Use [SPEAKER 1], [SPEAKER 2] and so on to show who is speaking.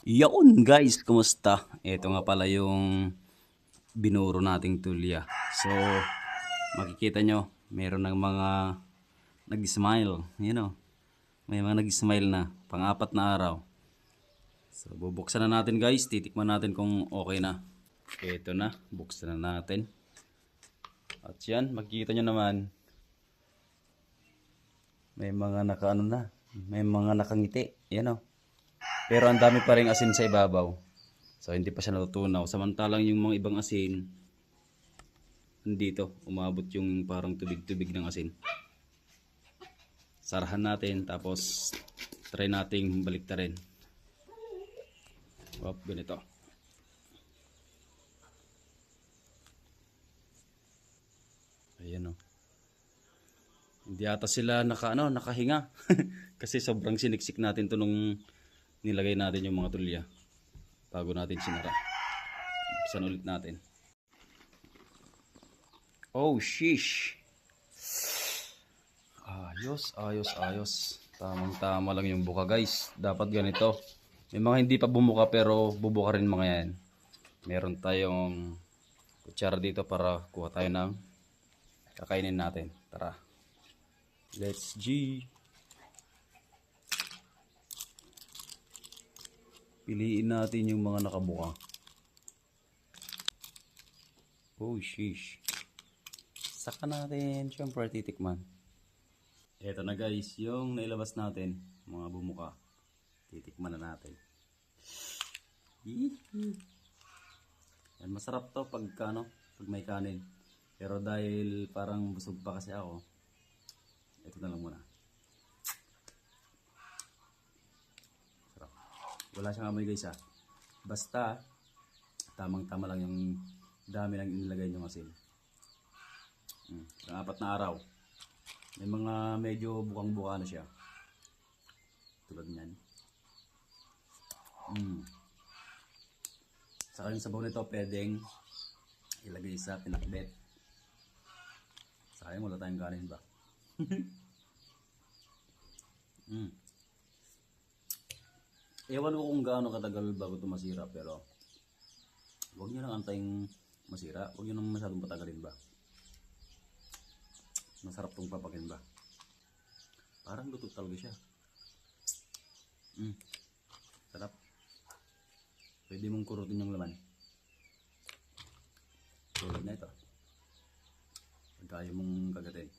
[SPEAKER 1] Yaon guys, kumusta? Ito nga pala yung binuro nating tulya. So, makikita nyo, meron ng mga nag-smile. You know, may mga nag-smile na, pang-apat na araw. So, bubuksan na natin guys, titikman natin kung okay na. Ito na, buksan na natin. At yan, makikita nyo naman, may mga nakaano na, may mga nakangiti. Yan o. Pero ang dami pa rin asin sa ibabaw. So hindi pa siya natutunaw. Samantalang yung mga ibang asin, nandito, umabot yung parang tubig-tubig ng asin. Sarahan natin, tapos try nating baliktarin. Wap, ganito. Ayan o. Hindi ata sila nakahinga. Kasi sobrang siniksik natin to nung nilagay natin yung mga tulya. Bago natin sinara. Buksan ulit natin. Oh, sheesh. Ayos. Tamang-tama lang yung buka guys. Dapat ganito. May mga hindi pa bumuka pero bubuka rin mga yan. Meron tayong kutsara dito para kuha tayo ng kakainin natin. Tara. Let's G. Piliin natin yung mga nakabuka. Oh, sheesh. Saka natin syempre titikman. Eto na guys, yung nailabas natin, mga bumuka. Titikman na natin. Yan, masarap to pag may kanin. Pero dahil parang busog pa kasi ako, ito na lang muna. Sarap. Wala siyang amoy guys ha. Basta, tamang-tama lang yung dami lang inilagay nyo asin. Ang 4 na araw. May mga medyo bukang-buka na siya. Tulad niyan. Saka yung sabaw nito pwedeng ilagay sa pinakbet. Sayang wala tayong kanin ba? Ewan ko kung gaano katagal bago ito masira, pero huwag nyo lang antayin masira. Huwag nyo lang masyadong patagalin ba. Masarap tong papakin ba. Parang luto talaga siya. Sarap. Pwede mong kurutin yung laman. Tulad na ito. Pagka ayaw mong kagatin.